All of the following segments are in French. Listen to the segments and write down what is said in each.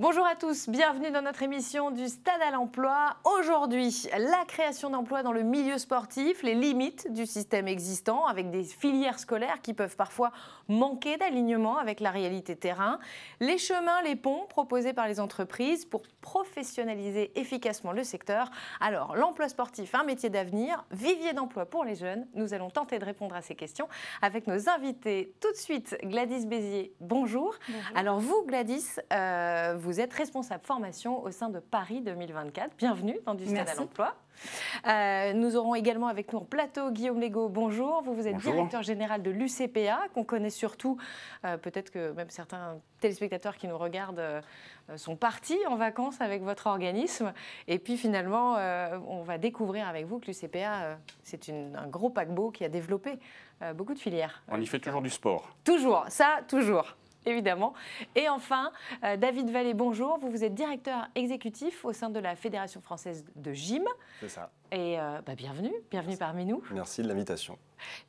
Bonjour à tous, bienvenue dans notre émission du Stade à l'emploi. Aujourd'hui, la création d'emplois dans le milieu sportif, les limites du système existant avec des filières scolaires qui peuvent parfois manquer d'alignement avec la réalité terrain, les chemins, les ponts proposés par les entreprises pour professionnaliser efficacement le secteur. Alors, l'emploi sportif, un métier d'avenir, vivier d'emploi pour les jeunes. Nous allons tenter de répondre à ces questions avec nos invités. Tout de suite, Gladys Bézier, bonjour. Bonjour. Alors vous, Gladys, vous êtes responsable formation au sein de Paris 2024. Bienvenue dans du Stade à l'emploi. Nous aurons également avec nous en plateau Guillaume Legault. Bonjour, vous êtes Bonjour. directeur général de l'UCPA, qu'on connaît surtout, peut-être que même certains téléspectateurs qui nous regardent sont partis en vacances avec votre organisme. Et puis finalement, on va découvrir avec vous que l'UCPA, c'est un gros paquebot qui a développé beaucoup de filières. On y fait toujours du sport. Toujours, ça, toujours. Évidemment. Et enfin, David Vallée, bonjour. Vous êtes directeur exécutif au sein de la Fédération française de gym. C'est ça. Et bienvenue parmi nous. Merci de l'invitation.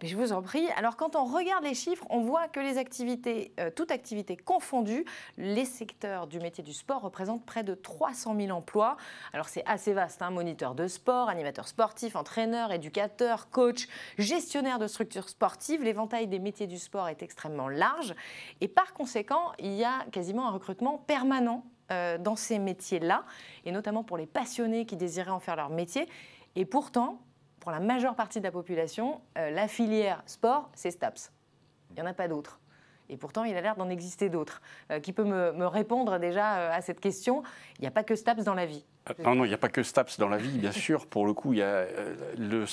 Mais je vous en prie. Alors, quand on regarde les chiffres, on voit que les activités, toutes activités confondues, les secteurs du métier du sport représentent près de 300 000 emplois. Alors, c'est assez vaste, hein, moniteur de sport, animateur sportif, entraîneur, éducateur, coach, gestionnaire de structures sportives. L'éventail des métiers du sport est extrêmement large. Et par conséquent, il y a quasiment un recrutement permanent dans ces métiers-là, et notamment pour les passionnés qui désiraient en faire leur métier. Et pourtant, pour la majeure partie de la population, la filière sport, c'est STAPS. Il n'y en a pas d'autres. Et pourtant, il a l'air d'en exister d'autres. Qui peut me répondre déjà à cette question? Il n'y a pas que STAPS dans la vie. Non, il n'y a pas que STAPS dans la vie, bien sûr. Pour le coup, le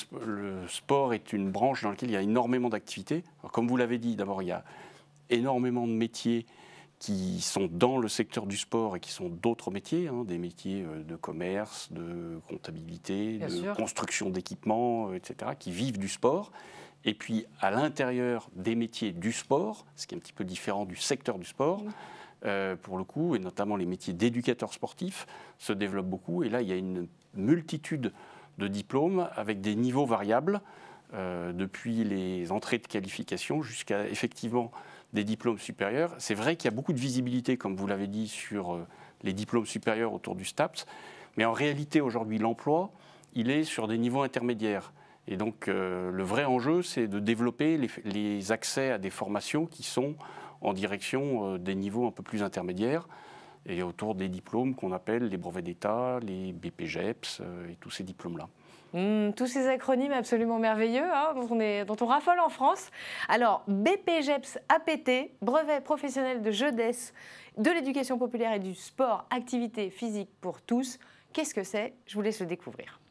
sport est une branche dans laquelle il y a énormément d'activités. Comme vous l'avez dit, d'abord, il y a énormément de métiers qui sont dans le secteur du sport et qui sont d'autres métiers, hein, des métiers de commerce, de comptabilité, Bien de sûr. construction d'équipements, etc., qui vivent du sport. Et puis, à l'intérieur des métiers du sport, ce qui est un petit peu différent du secteur du sport, pour le coup, et notamment les métiers d'éducateurs sportifs, se développent beaucoup. Et là, il y a une multitude de diplômes avec des niveaux variables, depuis les entrées de qualification jusqu'à effectivement des diplômes supérieurs. C'est vrai qu'il y a beaucoup de visibilité, comme vous l'avez dit, sur les diplômes supérieurs autour du STAPS, mais en réalité, aujourd'hui, l'emploi, il est sur des niveaux intermédiaires. Et donc, le vrai enjeu, c'est de développer les accès à des formations qui sont en direction des niveaux un peu plus intermédiaires et autour des diplômes qu'on appelle les brevets d'État, les BPGEPS et tous ces diplômes-là. Tous ces acronymes absolument merveilleux, hein, dont on raffole en France. Alors, BPGEPS APT, brevet professionnel de jeunesse, de l'éducation populaire et du sport, activité physique pour tous. Qu'est-ce que c'est? Je vous laisse le découvrir.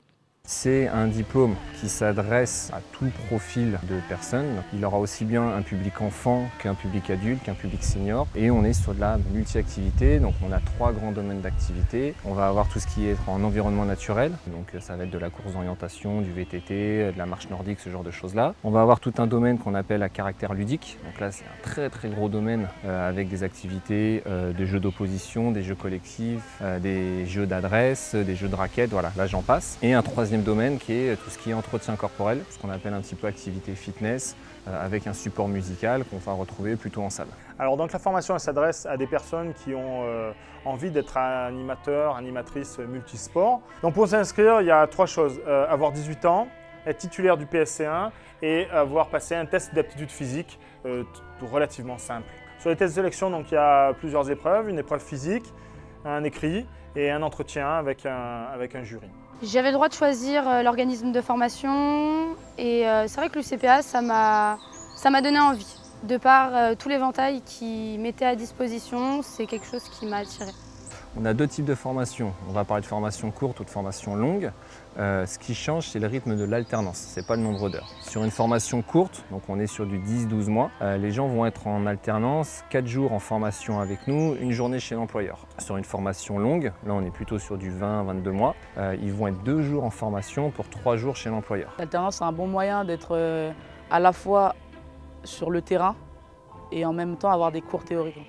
C'est un diplôme qui s'adresse à tout profil de personnes. Il aura aussi bien un public enfant qu'un public adulte, qu'un public senior. Et on est sur de la multi-activité, donc on a 3 grands domaines d'activité. On va avoir tout ce qui est en environnement naturel, donc ça va être de la course d'orientation, du VTT, de la marche nordique, ce genre de choses-là. On va avoir tout un domaine qu'on appelle à caractère ludique. Donc là, c'est un très gros domaine avec des activités de jeux d'opposition, des jeux collectifs, des jeux d'adresse, des jeux de raquettes, voilà, là j'en passe. Et un troisième domaine qui est tout ce qui est entretien corporel, ce qu'on appelle un petit peu activité fitness, avec un support musical qu'on va retrouver plutôt en salle. Alors donc la formation elle s'adresse à des personnes qui ont envie d'être animateurs, animatrices multisports. Donc pour s'inscrire, il y a 3 choses. Avoir 18 ans, être titulaire du PSC1 et avoir passé un test d'aptitude physique relativement simple. Sur les tests de sélection, donc, il y a plusieurs épreuves, une épreuve physique, un écrit et un entretien avec un jury. J'avais le droit de choisir l'organisme de formation et c'est vrai que l'UCPA, ça m'a donné envie. De par tout l'éventail qu'ils mettaient à disposition, c'est quelque chose qui m'a attirée. On a 2 types de formations. On va parler de formation courte ou de formation longue. Ce qui change, c'est le rythme de l'alternance, ce n'est pas le nombre d'heures. Sur une formation courte, donc on est sur du 10-12 mois, les gens vont être en alternance, 4 jours en formation avec nous, 1 journée chez l'employeur. Sur une formation longue, là on est plutôt sur du 20-22 mois, ils vont être 2 jours en formation pour 3 jours chez l'employeur. L'alternance, c'est un bon moyen d'être à la fois sur le terrain et en même temps avoir des cours théoriques.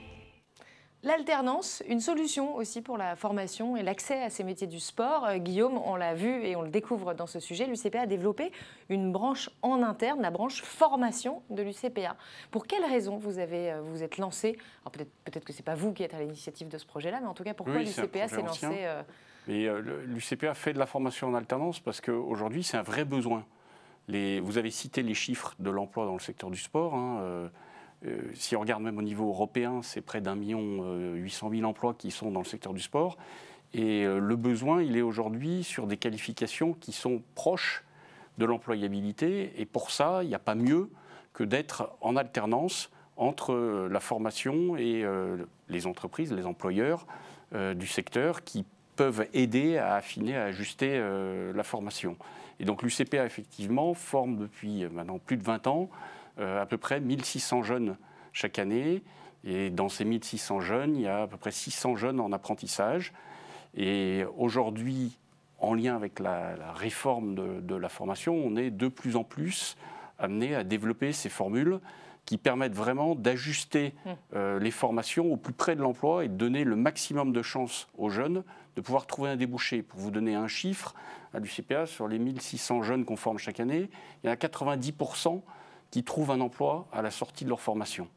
L'alternance, une solution aussi pour la formation et l'accès à ces métiers du sport. Guillaume, on l'a vu et on le découvre dans ce sujet, l'UCPA a développé une branche en interne, la branche formation de l'UCPA. Pour quelles raisons vous êtes lancé? Alors peut-être que ce n'est pas vous qui êtes à l'initiative de ce projet-là, mais en tout cas, pourquoi l'UCPA s'est lancé L'UCPA fait de la formation en alternance parce qu'aujourd'hui, c'est un vrai besoin. Vous avez cité les chiffres de l'emploi dans le secteur du sport. Si on regarde même au niveau européen, c'est près d'1,8 million emplois qui sont dans le secteur du sport. Et le besoin, il est aujourd'hui sur des qualifications qui sont proches de l'employabilité. Et pour ça, il n'y a pas mieux que d'être en alternance entre la formation et les entreprises, les employeurs du secteur qui peuvent aider à affiner, à ajuster la formation. Et donc l'UCPA, effectivement, forme depuis maintenant plus de 20 ans à peu près 1600 jeunes chaque année. Et dans ces 1600 jeunes, il y a à peu près 600 jeunes en apprentissage. Et aujourd'hui, en lien avec la réforme de la formation, on est de plus en plus amené à développer ces formules qui permettent vraiment d'ajuster les formations au plus près de l'emploi et de donner le maximum de chances aux jeunes de pouvoir trouver un débouché. Pour vous donner un chiffre, à l'UCPA, sur les 1600 jeunes qu'on forme chaque année, il y en a 90% qui trouvent un emploi à la sortie de leur formation.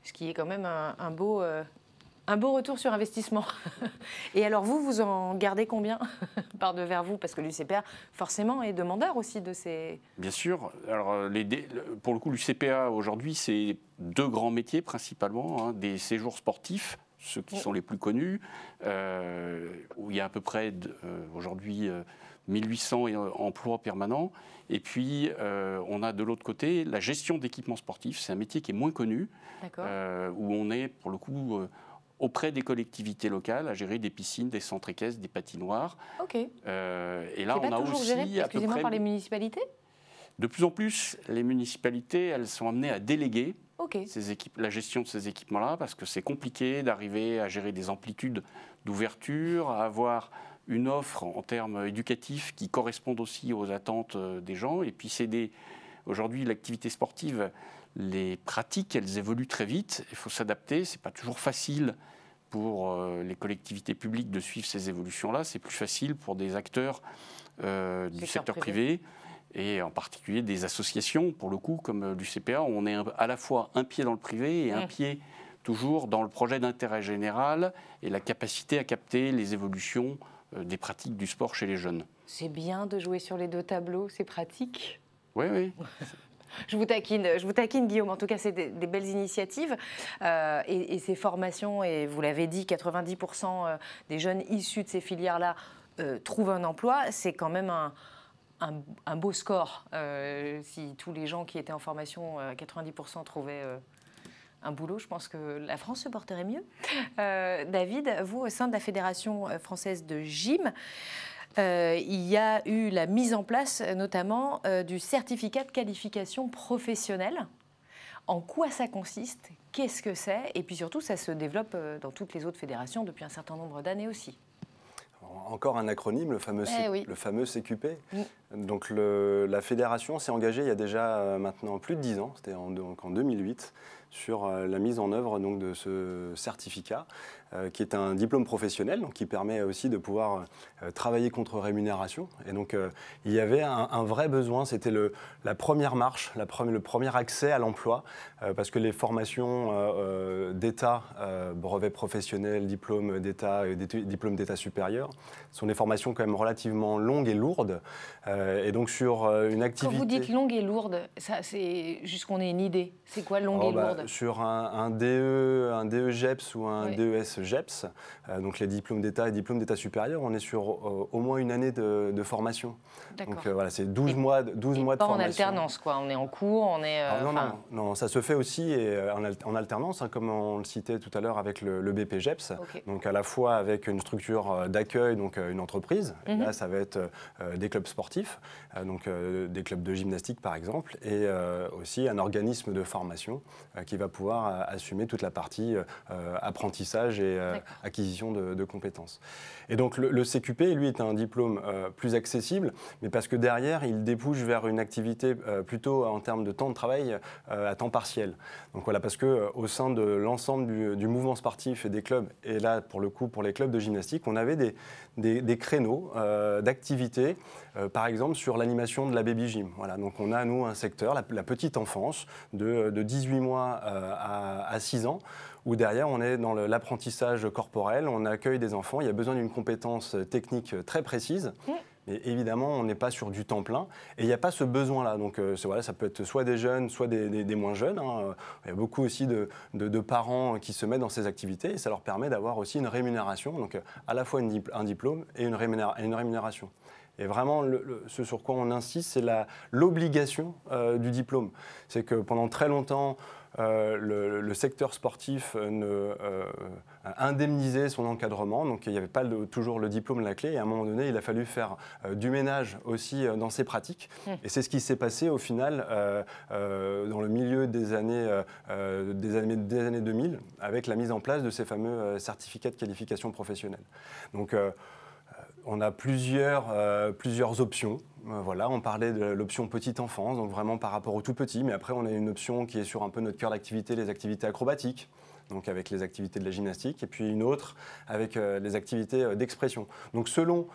Ce qui est quand même un beau retour sur investissement. Et alors vous en gardez combien par devers vous? Parce que l'UCPA, forcément, est demandeur aussi de ces... Bien sûr. Alors, pour le coup, l'UCPA, aujourd'hui, c'est 2 grands métiers, principalement. Des séjours sportifs, ceux qui sont les plus connus, où il y a à peu près, aujourd'hui, 1800 emplois permanents. Et puis, on a de l'autre côté la gestion d'équipements sportifs. C'est un métier qui est moins connu, où on est, pour le coup, auprès des collectivités locales, à gérer des piscines, des centres équestres, des patinoires. Et là, on a aussi géré, excusez-moi, par les municipalités? De plus en plus, les municipalités, elles sont amenées à déléguer la gestion de ces équipements-là, parce que c'est compliqué d'arriver à gérer des amplitudes d'ouverture, à avoir une offre en termes éducatifs qui correspondent aussi aux attentes des gens. Et puis aujourd'hui, l'activité sportive, les pratiques, elles évoluent très vite. Il faut s'adapter. Ce n'est pas toujours facile pour les collectivités publiques de suivre ces évolutions-là. C'est plus facile pour des acteurs du secteur privé et en particulier des associations, pour le coup, comme l'UCPA. On est à la fois un pied dans le privé et un pied toujours dans le projet d'intérêt général et la capacité à capter les évolutions des pratiques du sport chez les jeunes. C'est bien de jouer sur les 2 tableaux, c'est pratique. Oui. Je vous taquine, Guillaume. En tout cas, c'est des belles initiatives. Et ces formations, et vous l'avez dit, 90% des jeunes issus de ces filières-là trouvent un emploi. C'est quand même un beau score. Si tous les gens qui étaient en formation, 90% trouvaient un boulot, je pense que la France se porterait mieux. David, vous, au sein de la Fédération française de gym, il y a eu la mise en place notamment du certificat de qualification professionnelle. En quoi ça consiste? Qu'est-ce que c'est? Et puis surtout, ça se développe dans toutes les autres fédérations depuis un certain nombre d'années aussi. Encore un acronyme, le fameux CQP. Donc la fédération s'est engagée il y a déjà maintenant plus de 10 ans, c'était en 2008, sur la mise en œuvre donc, de ce certificat, qui est un diplôme professionnel, donc, qui permet aussi de pouvoir travailler contre rémunération. Et donc il y avait un vrai besoin, c'était la première marche, le premier accès à l'emploi, parce que les formations d'État, brevet professionnel, diplôme d'État et diplôme d'État supérieur, sont des formations quand même relativement longues et lourdes. Et donc sur une activité... Quand vous dites longue et lourde, c'est juste qu'on ait une idée. C'est quoi longue et lourde? Sur un DE GEPS ou un DES GEPS, donc les diplômes d'État et diplômes d'État supérieur, on est sur au moins une année de formation. Donc voilà, c'est 12 mois de formation. Pas en alternance, quoi. On est en cours, on est... Non, ça se fait aussi en alternance, comme on le citait tout à l'heure avec le BP GEPS. Donc à la fois avec une structure d'accueil, donc une entreprise. Là, ça va être des clubs sportifs, donc des clubs de gymnastique par exemple, et aussi un organisme de formation qui va pouvoir assumer toute la partie apprentissage et acquisition de compétences. Et donc le CQP, lui, est un diplôme plus accessible, mais parce que derrière, il débouche vers une activité plutôt en termes de temps de travail à temps partiel. Donc voilà, parce qu'au sein de l'ensemble du mouvement sportif et des clubs, et là, pour le coup, pour les clubs de gymnastique, on avait des créneaux d'activité, par exemple sur l'animation de la baby gym. Voilà, donc on a, nous, un secteur, la petite enfance, de 18 mois à 6 ans, où derrière, on est dans l'apprentissage corporel, on accueille des enfants, il y a besoin d'une compétence technique très précise. Mais évidemment, on n'est pas sur du temps plein et il n'y a pas ce besoin-là. Donc voilà, ça peut être soit des jeunes, soit des moins jeunes. Hein. Il y a beaucoup aussi de parents qui se mettent dans ces activités et ça leur permet d'avoir aussi une rémunération, donc à la fois un diplôme et une rémunération. Et vraiment, ce sur quoi on insiste, c'est l'obligation du diplôme. C'est que pendant très longtemps, le secteur sportif indemnisait son encadrement, donc il n'y avait pas toujours le diplôme à la clé, et à un moment donné, il a fallu faire du ménage aussi dans ses pratiques. Et c'est ce qui s'est passé au final dans le milieu des années 2000, avec la mise en place de ces fameux certificats de qualification professionnelle. Donc, on a plusieurs options. Voilà, on parlait de l'option petite enfance, donc vraiment par rapport au tout petit, mais après on a une option qui est sur un peu notre cœur d'activité, les activités acrobatiques, donc avec les activités de la gymnastique, et puis une autre avec les activités d'expression. Donc selon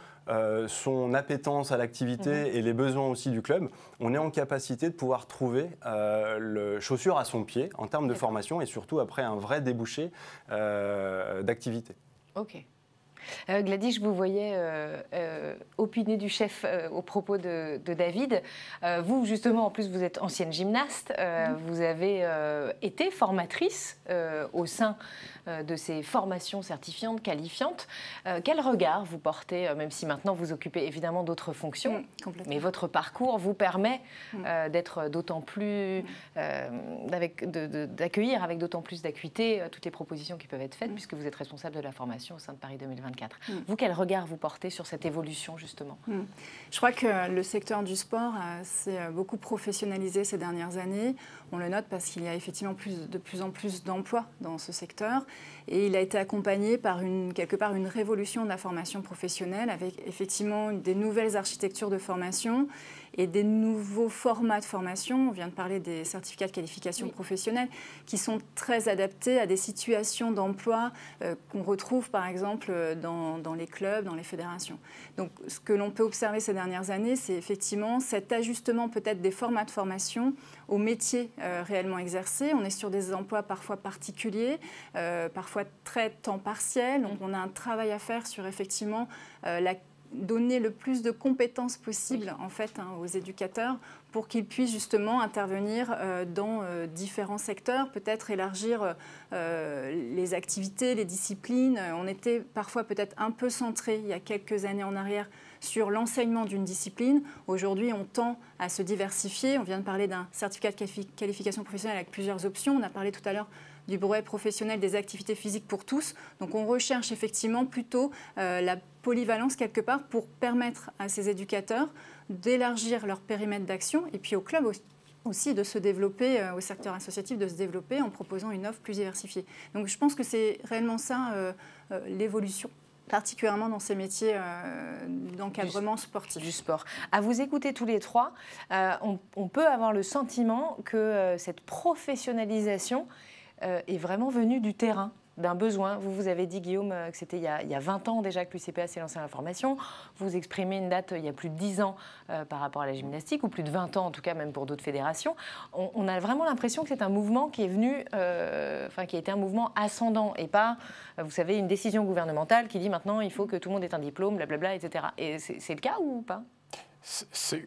son appétence à l'activité et les besoins aussi du club, on est en capacité de pouvoir trouver le chaussure à son pied en termes de formation et surtout après un vrai débouché d'activité. Ok. Gladys, je vous voyais opiner du chef au propos de David. Vous, justement, en plus, vous êtes ancienne gymnaste. Vous avez été formatrice au sein de ces formations certifiantes, qualifiantes. Quel regard vous portez, même si maintenant vous occupez évidemment d'autres fonctions, mais votre parcours vous permet d'être d'autant plus, d'accueillir avec d'autant plus d'acuité toutes les propositions qui peuvent être faites, puisque vous êtes responsable de la formation au sein de Paris 2024. Vous, quel regard vous portez sur cette évolution, justement? Je crois que le secteur du sport s'est beaucoup professionnalisé ces dernières années. On le note parce qu'il y a effectivement de plus en plus d'emplois dans ce secteur. Et il a été accompagné par quelque part une révolution de la formation professionnelle avec effectivement des nouvelles architectures de formation et des nouveaux formats de formation. On vient de parler des certificats de qualification professionnelle qui sont très adaptés à des situations d'emploi qu'on retrouve par exemple dans les clubs, dans les fédérations. Donc ce que l'on peut observer ces dernières années, c'est effectivement cet ajustement peut-être des formats de formation aux métiers réellement exercés. On est sur des emplois parfois particuliers, parfois très temps partiel. Donc on a un travail à faire sur effectivement donner le plus de compétences possibles en fait, aux éducateurs pour qu'ils puissent justement intervenir dans différents secteurs, peut-être élargir les activités, les disciplines. On était parfois peut-être un peu centré il y a quelques années en arrière sur l'enseignement d'une discipline. Aujourd'hui, on tend à se diversifier. On vient de parler d'un certificat de qualification professionnelle avec plusieurs options. On a parlé tout à l'heure du brevet professionnel des activités physiques pour tous. Donc on recherche effectivement plutôt la polyvalence quelque part pour permettre à ces éducateurs d'élargir leur périmètre d'action et puis au club aussi de se développer, au secteur associatif de se développer en proposant une offre plus diversifiée. Donc je pense que c'est réellement ça l'évolution, particulièrement dans ces métiers d'encadrement sportif. Du sport. À vous écouter tous les trois, on peut avoir le sentiment que cette professionnalisation est vraiment venue du terrain, d'un besoin. Vous avez dit, Guillaume, que c'était il y a 20 ans déjà que l'UCPA s'est lancé dans la formation. Vous exprimez une date il y a plus de 10 ans par rapport à la gymnastique, ou plus de 20 ans en tout cas, même pour d'autres fédérations. On a vraiment l'impression que c'est un mouvement qui est venu, qui a été un mouvement ascendant et pas, vous savez, une décision gouvernementale qui dit maintenant il faut que tout le monde ait un diplôme, blablabla, etc. Et c'est le cas ou pas?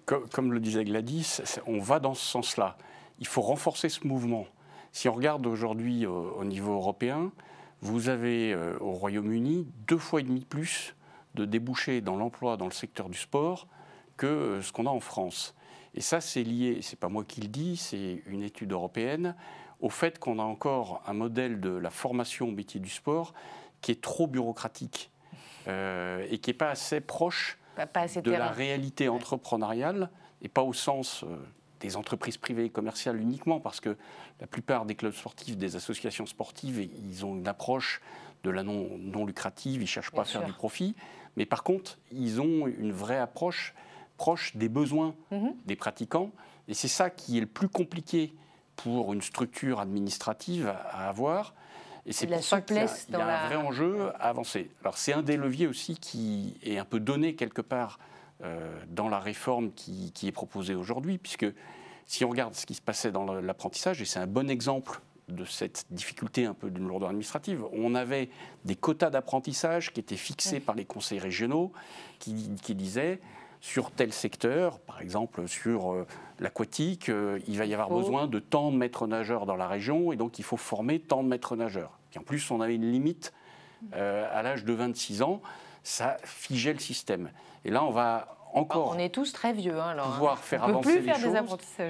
Comme le disait Gladys, on va dans ce sens-là. Il faut renforcer ce mouvement. Si on regarde aujourd'hui au niveau européen, vous avez au Royaume-Uni 2,5 fois plus de débouchés dans l'emploi dans le secteur du sport que ce qu'on a en France. Et ça, c'est lié, c'est pas moi qui le dis, c'est une étude européenne, au fait qu'on a encore un modèle de la formation au métier du sport qui est trop bureaucratique et qui n'est pas assez proche de la réalité entrepreneuriale, et pas au sens des entreprises privées et commerciales uniquement, parce que la plupart des clubs sportifs, des associations sportives, ils ont une approche de la non lucrative, ils ne cherchent pas à faire du profit. Mais par contre, ils ont une vraie approche proche des besoins des pratiquants. Et c'est ça qui est le plus compliqué pour une structure administrative à avoir. Et c'est pour ça qu'il y a un vrai enjeu à avancer. Alors c'est un des leviers aussi qui est un peu donné quelque part dans la réforme qui est proposée aujourd'hui, puisque si on regarde ce qui se passait dans l'apprentissage, et c'est un bon exemple de cette difficulté un peu d'une lourdeur administrative, on avait des quotas d'apprentissage qui étaient fixés par les conseils régionaux qui disaient sur tel secteur, par exemple sur l'aquatique, il va y avoir besoin de tant de maîtres nageurs dans la région et donc il faut former tant de maîtres nageurs. Puis en plus, on avait une limite à l'âge de 26 ans, ça figeait le système. Et là, on va encore on est tous très vieux, alors, pouvoir faire avancer les choses.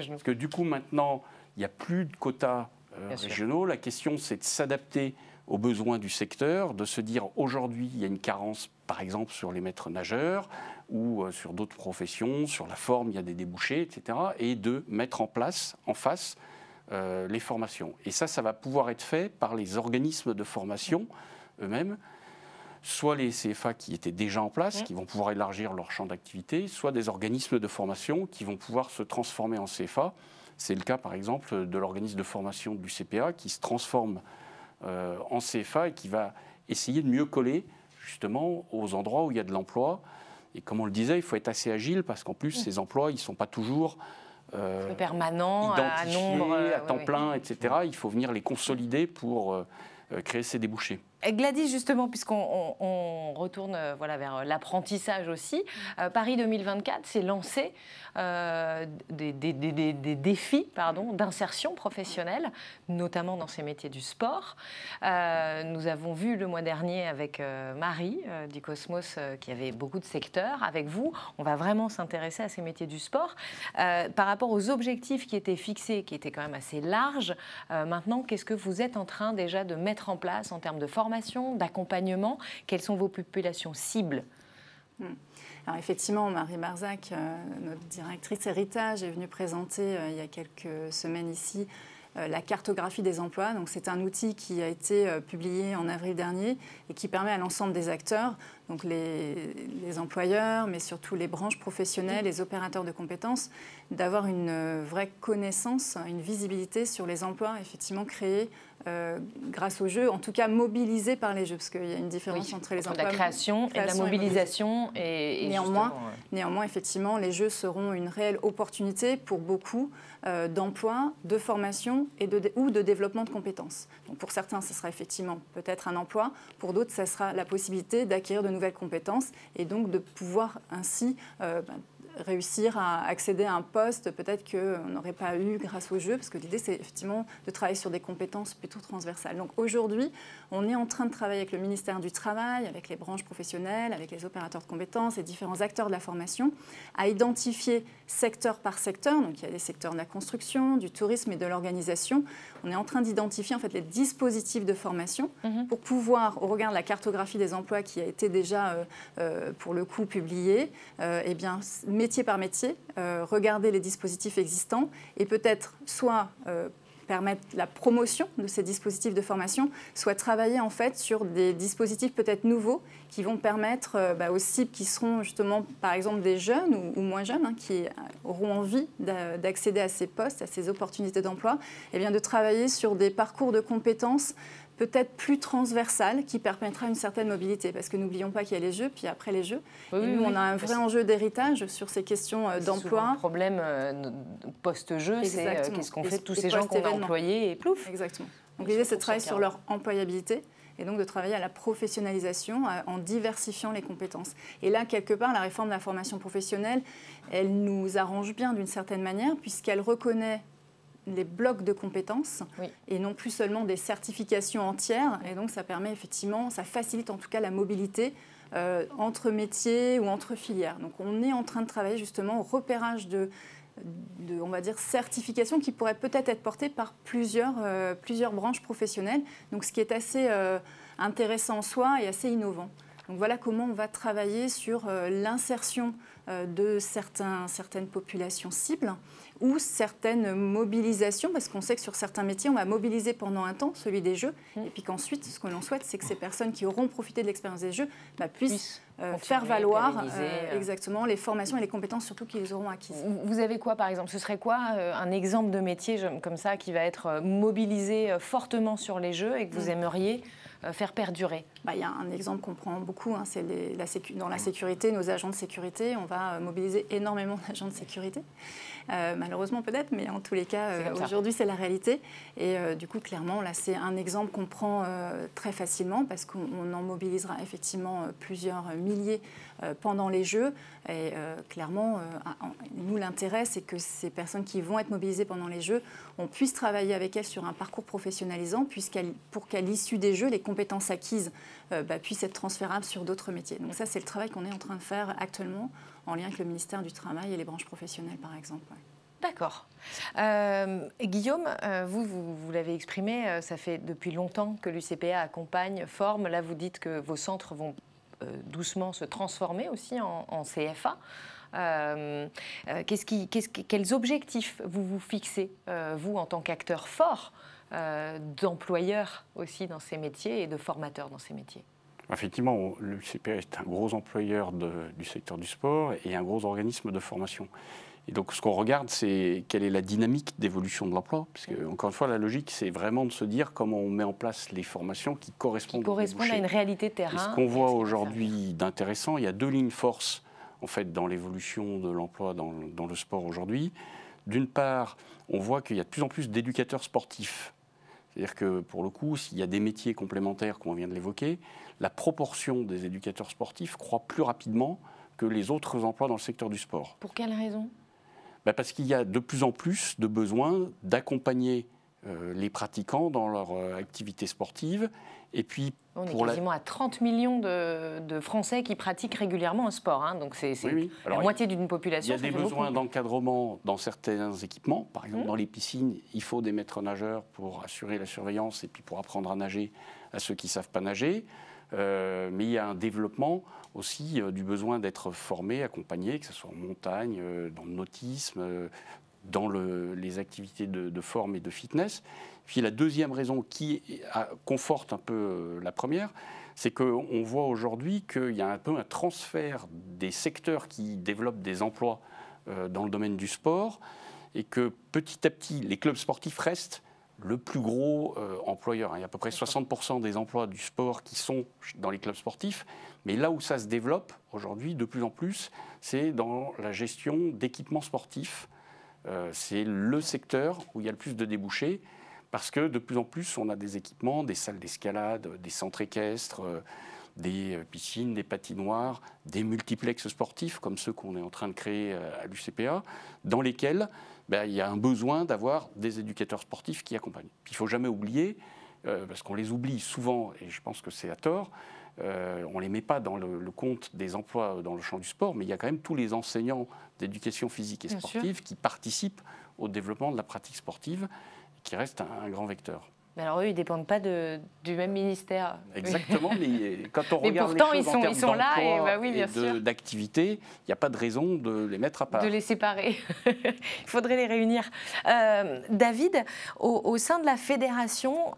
Parce que du coup, maintenant, il n'y a plus de quotas régionaux. La question, c'est de s'adapter aux besoins du secteur, de se dire aujourd'hui, il y a une carence, par exemple, sur les maîtres nageurs ou sur d'autres professions, sur la forme, il y a des débouchés, etc. Et de mettre en place, en face, les formations. Et ça va pouvoir être fait par les organismes de formation eux-mêmes, soit les CFA qui étaient déjà en place, qui vont pouvoir élargir leur champ d'activité, soit des organismes de formation qui vont pouvoir se transformer en CFA. C'est le cas, par exemple, de l'organisme de formation du CPA qui se transforme en CFA et qui va essayer de mieux coller justement aux endroits où il y a de l'emploi. Et comme on le disait, il faut être assez agile parce qu'en plus, ces emplois, ils ne sont pas toujours permanents, identifiés, à temps plein, etc. Il faut venir les consolider pour créer ces débouchés. Gladys, justement, puisqu'on retourne vers l'apprentissage aussi, Paris 2024 s'est lancé des défis d'insertion professionnelle, notamment dans ces métiers du sport. Nous avons vu le mois dernier avec Marie du Cosmos qui avait beaucoup de secteurs. Avec vous, on va vraiment s'intéresser à ces métiers du sport. Par rapport aux objectifs qui étaient fixés, qui étaient quand même assez larges, maintenant, qu'est-ce que vous êtes en train déjà de mettre en place en termes de formation, d'accompagnement? Quelles sont vos populations cibles? Alors effectivement, Marie Marzac, notre directrice héritage, est venue présenter il y a quelques semaines ici la cartographie des emplois. Donc c'est un outil qui a été publié en avril dernier et qui permet à l'ensemble des acteurs, donc les employeurs, mais surtout les branches professionnelles, les opérateurs de compétences, d'avoir une vraie connaissance, une visibilité sur les emplois effectivement créés grâce aux jeux, en tout cas mobilisés par les jeux, parce qu'il y a une différence entre les emplois, la création et la mobilisation. Et néanmoins, effectivement, les jeux seront une réelle opportunité pour beaucoup d'emplois, de formation ou de développement de compétences. Donc pour certains, ce sera effectivement peut-être un emploi, pour d'autres, ce sera la possibilité d'acquérir de nouvelles compétences et donc de pouvoir ainsi réussir à accéder à un poste peut-être qu'on n'aurait pas eu grâce au jeu, parce que l'idée c'est effectivement de travailler sur des compétences plutôt transversales. Donc aujourd'hui, on est en train de travailler avec le ministère du Travail, avec les branches professionnelles, avec les opérateurs de compétences et différents acteurs de la formation, à identifier secteur par secteur. Donc il y a des secteurs de la construction, du tourisme et de l'organisation. On est en train d'identifier en fait les dispositifs de formation pour pouvoir, au regard de la cartographie des emplois qui a été déjà pour le coup publiée, eh bien métier par métier, regarder les dispositifs existants et peut-être soit permettre la promotion de ces dispositifs de formation, soit travailler en fait sur des dispositifs peut-être nouveaux qui vont permettre aux cibles qui seront justement par exemple des jeunes ou moins jeunes qui auront envie d'accéder à ces postes, à ces opportunités d'emploi, eh bien de travailler sur des parcours de compétences peut-être plus transversale, qui permettra une certaine mobilité. Parce que n'oublions pas qu'il y a les jeux, puis après les jeux. Et nous, on a un vrai enjeu d'héritage sur ces questions d'emploi. Le problème post-jeu, c'est qu'est-ce qu'on fait de tous ces gens qu'on a employés et plouf. Exactement. Donc l'idée, c'est de travailler sur leur employabilité et donc de travailler à la professionnalisation en diversifiant les compétences. Et là, quelque part, la réforme de la formation professionnelle, elle nous arrange bien d'une certaine manière, puisqu'elle reconnaît les blocs de compétences et non plus seulement des certifications entières. Et donc, ça permet effectivement, ça facilite en tout cas la mobilité entre métiers ou entre filières. Donc, on est en train de travailler justement au repérage de on va dire, certifications qui pourraient peut-être être portées par plusieurs branches professionnelles. Donc, ce qui est assez intéressant en soi et assez innovant. Donc voilà comment on va travailler sur l'insertion de certaines populations cibles ou certaines mobilisations, parce qu'on sait que sur certains métiers, on va mobiliser pendant un temps, celui des jeux, et puis qu'ensuite, ce que l'on souhaite, c'est que ces personnes qui auront profité de l'expérience des jeux puissent faire valoir exactement les formations et les compétences surtout qu'ils auront acquises. Vous avez quoi, par exemple? Ce serait quoi un exemple de métier comme ça qui va être mobilisé fortement sur les jeux et que vous aimeriez faire perdurer? Il y a un exemple qu'on prend beaucoup, hein, c'est dans la sécurité, nos agents de sécurité. On va mobiliser énormément d'agents de sécurité, malheureusement peut-être, mais en tous les cas, aujourd'hui c'est la réalité. Et du coup, clairement, là c'est un exemple qu'on prend très facilement parce qu'on en mobilisera effectivement plusieurs milliers pendant les Jeux. Et clairement, nous, l'intérêt, c'est que ces personnes qui vont être mobilisées pendant les Jeux, on puisse travailler avec elles sur un parcours professionnalisant pour qu'à l'issue des Jeux, les compétences acquises puissent être transférables sur d'autres métiers. Donc ça, c'est le travail qu'on est en train de faire actuellement en lien avec le ministère du Travail et les branches professionnelles, par exemple. Ouais. D'accord. Guillaume, vous l'avez exprimé, ça fait depuis longtemps que l'UCPA accompagne, forme. Là, vous dites que vos centres vont doucement se transformer aussi en CFA. Quels objectifs vous fixez, vous, en tant qu'acteur fort d'employeurs aussi dans ces métiers et de formateurs dans ces métiers? Effectivement, le CPA est un gros employeur du secteur du sport et un gros organisme de formation. Et donc, ce qu'on regarde, c'est quelle est la dynamique d'évolution de l'emploi. Parce que, encore une fois, la logique, c'est vraiment de se dire comment on met en place les formations qui correspondent à une réalité de terrain. Et ce qu'on voit aujourd'hui d'intéressant, il y a deux lignes force en fait, dans l'évolution de l'emploi dans le sport aujourd'hui. D'une part, on voit qu'il y a de plus en plus d'éducateurs sportifs. C'est-à-dire que, pour le coup, s'il y a des métiers complémentaires, comme on vient de l'évoquer, la proportion des éducateurs sportifs croît plus rapidement que les autres emplois dans le secteur du sport. Pour quelle raison ? Parce qu'il y a de plus en plus de besoins d'accompagner les pratiquants dans leur activité sportive. Et puis, on est quasiment à 30 millions de Français qui pratiquent régulièrement un sport. Hein, donc c'est la moitié d'une population. Il y a des besoins d'encadrement dans certains équipements. Par exemple, dans les piscines, il faut des maîtres nageurs pour assurer la surveillance et puis pour apprendre à nager à ceux qui ne savent pas nager. Mais il y a un développement aussi du besoin d'être formé, accompagné, que ce soit en montagne, dans le nautisme, dans les activités de forme et de fitness. Puis la deuxième raison qui conforte un peu la première, c'est qu'on voit aujourd'hui qu'il y a un peu un transfert des secteurs qui développent des emplois dans le domaine du sport et que petit à petit, les clubs sportifs restent le plus gros employeur. Il y a à peu près 60% des emplois du sport qui sont dans les clubs sportifs. Mais là où ça se développe aujourd'hui, de plus en plus, c'est dans la gestion d'équipements sportifs. C'est le secteur où il y a le plus de débouchés parce que de plus en plus, on a des équipements, des salles d'escalade, des centres équestres, des piscines, des patinoires, des multiplexes sportifs comme ceux qu'on est en train de créer à l'UCPA, dans lesquels il y a un besoin d'avoir des éducateurs sportifs qui accompagnent. Puis, il ne faut jamais oublier, parce qu'on les oublie souvent, et je pense que c'est à tort, on ne les met pas dans le compte des emplois dans le champ du sport, mais il y a quand même tous les enseignants d'éducation physique et sportive qui participent au développement de la pratique sportive et qui restent un grand vecteur. Mais alors eux, ils ne dépendent pas du même ministère. Exactement, mais quand on regarde pourtant, les choses en termes ils sont là et d'activité, il n'y a pas de raison de les mettre à part. De les séparer. Il faudrait les réunir. David, au sein de la fédération,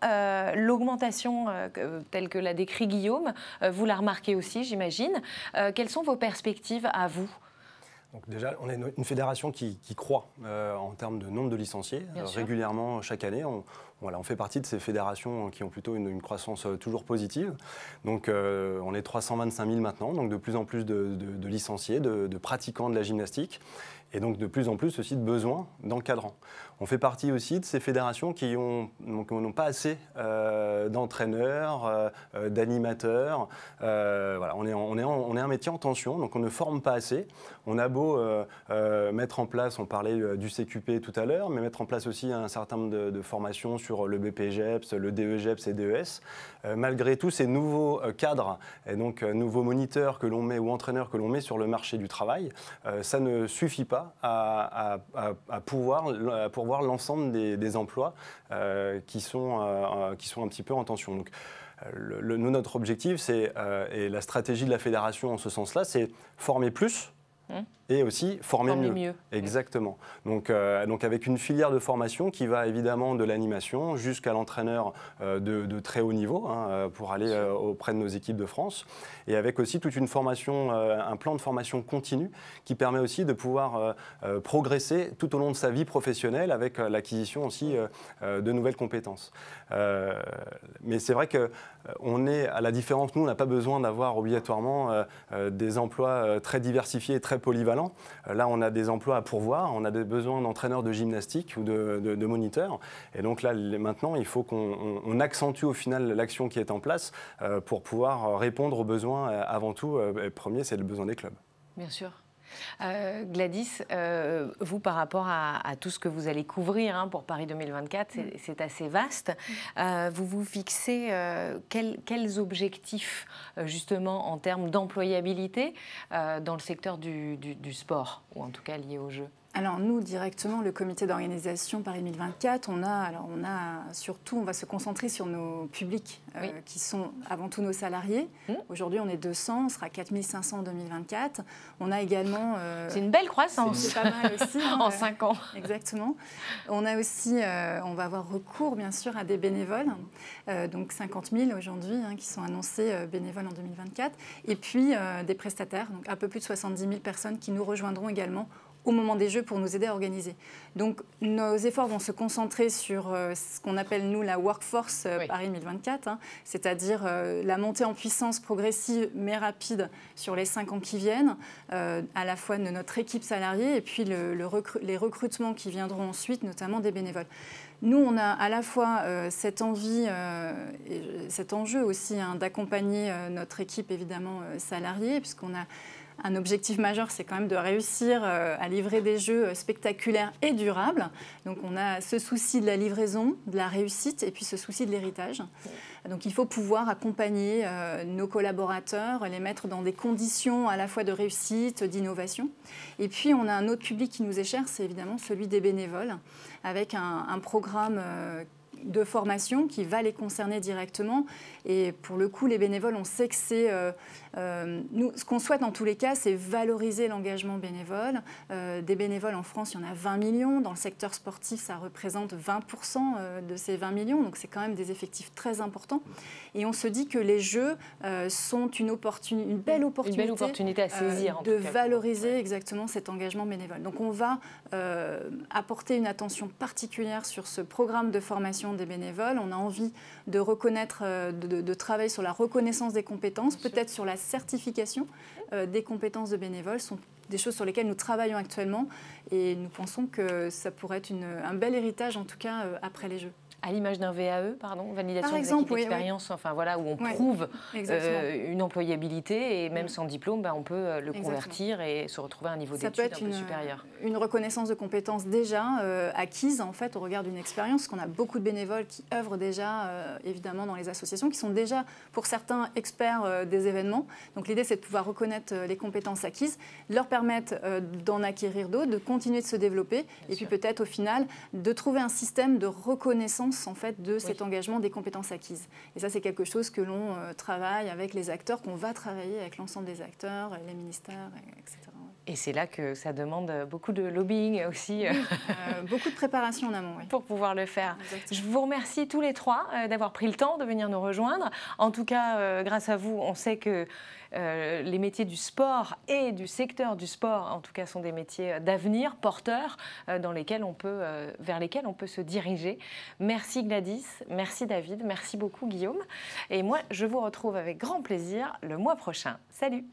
l'augmentation telle que l'a décrit Guillaume, vous la remarquez aussi, j'imagine. Quelles sont vos perspectives à vous ? Donc déjà, on est une fédération qui croît en termes de nombre de licenciés. Régulièrement, chaque année, on fait partie de ces fédérations qui ont plutôt une croissance toujours positive. Donc on est 325 000 maintenant, donc de plus en plus de licenciés, de pratiquants de la gymnastique. Et donc de plus en plus aussi de besoins d'encadrants. On fait partie aussi de ces fédérations qui n'ont pas assez d'entraîneurs, d'animateurs. Voilà, on est un métier en tension, donc on ne forme pas assez. On a beau mettre en place, on parlait du CQP tout à l'heure, mais mettre en place aussi un certain nombre de formations sur le BPGEPS, le DEGEPS et DES. Malgré tous ces nouveaux cadres et donc nouveaux moniteurs que l'on met ou entraîneurs que l'on met sur le marché du travail, ça ne suffit pas à pourvoir l'ensemble des emplois qui sont un petit peu en tension. Donc, Nous, notre objectif, et la stratégie de la fédération en ce sens-là, c'est former plus et aussi former mieux. Exactement. Donc avec une filière de formation qui va évidemment de l'animation jusqu'à l'entraîneur de très haut niveau pour aller auprès de nos équipes de France, et avec aussi toute une formation, un plan de formation continu qui permet aussi de pouvoir progresser tout au long de sa vie professionnelle avec l'acquisition aussi de nouvelles compétences. Mais c'est vrai que on est à la différence, nous on n'a pas besoin d'avoir obligatoirement des emplois très diversifiés et très polyvalents. Là, on a des emplois à pourvoir, on a des besoins d'entraîneurs de gymnastique ou de moniteurs. Et donc là, maintenant, il faut qu'on accentue au final l'action qui est en place pour pouvoir répondre aux besoins. Avant tout, le premier, c'est le besoin des clubs. Bien sûr. Gladys, vous, par rapport à tout ce que vous allez couvrir pour Paris 2024, c'est assez vaste. Vous vous fixez quels objectifs, justement, en termes d'employabilité dans le secteur du sport, ou en tout cas lié au jeu? Alors nous, directement, le comité d'organisation Paris 2024, on va se concentrer sur nos publics qui sont avant tout nos salariés. Aujourd'hui, on est 200, on sera 4500 en 2024. On a également... c'est une belle croissance. C'est pas mal aussi. En 5 ans. Exactement. On a aussi, on va avoir recours, bien sûr, à des bénévoles. Donc 50 000 aujourd'hui qui sont annoncés bénévoles en 2024. Et puis des prestataires, donc un peu plus de 70 000 personnes qui nous rejoindront également au moment des Jeux pour nous aider à organiser. Donc nos efforts vont se concentrer sur ce qu'on appelle nous la workforce Paris 2024, c'est-à-dire la montée en puissance progressive mais rapide sur les 5 ans qui viennent, à la fois de notre équipe salariée et puis les recrutements qui viendront ensuite, notamment des bénévoles. Nous, on a à la fois cette envie et cet enjeu aussi d'accompagner notre équipe évidemment salariée, puisqu'on a un objectif majeur, c'est quand même de réussir à livrer des jeux spectaculaires et durables. Donc on a ce souci de la livraison, de la réussite et puis ce souci de l'héritage. Donc il faut pouvoir accompagner nos collaborateurs, les mettre dans des conditions à la fois de réussite, d'innovation. Et puis on a un autre public qui nous est cher, c'est évidemment celui des bénévoles, avec un programme de formation qui va les concerner directement. Et pour le coup, les bénévoles, on sait que c'est... nous, ce qu'on souhaite dans tous les cas, c'est valoriser l'engagement bénévole. Des bénévoles en France, il y en a 20 millions. Dans le secteur sportif, ça représente 20% de ces 20 millions. Donc c'est quand même des effectifs très importants. Et on se dit que les Jeux sont une belle opportunité à saisir, de valoriser exactement cet engagement bénévole. Donc on va apporter une attention particulière sur ce programme de formation des bénévoles. On a envie de reconnaître, de travailler sur la reconnaissance des compétences, peut-être sur la certification des compétences de bénévoles. Ce sont des choses sur lesquelles nous travaillons actuellement et nous pensons que ça pourrait être un bel héritage, en tout cas, après les Jeux. À l'image d'un VAE, validation des acquis d'expérience, enfin voilà, où on prouve une employabilité et même sans diplôme, on peut le convertir et se retrouver à un niveau d'études un peu supérieur. Une reconnaissance de compétences déjà acquises en fait au regard d'une expérience, parce qu'on a beaucoup de bénévoles qui œuvrent déjà évidemment dans les associations, qui sont déjà pour certains experts des événements. Donc l'idée c'est de pouvoir reconnaître les compétences acquises, leur permettre d'en acquérir d'autres, de continuer de se développer et puis peut-être au final de trouver un système de reconnaissance en fait de cet engagement des compétences acquises. Et ça c'est quelque chose que l'on travaille avec les acteurs, qu'on va travailler avec l'ensemble des acteurs, les ministères, etc. Et c'est là que ça demande beaucoup de lobbying aussi. Beaucoup de préparation en amont. Pour pouvoir le faire. Exactement. Je vous remercie tous les trois d'avoir pris le temps de venir nous rejoindre. En tout cas, grâce à vous, on sait que les métiers du sport et du secteur du sport, en tout cas, sont des métiers d'avenir, porteurs, vers lesquels on peut se diriger. Merci Gladys, merci David, merci beaucoup Guillaume. Et moi, je vous retrouve avec grand plaisir le mois prochain. Salut!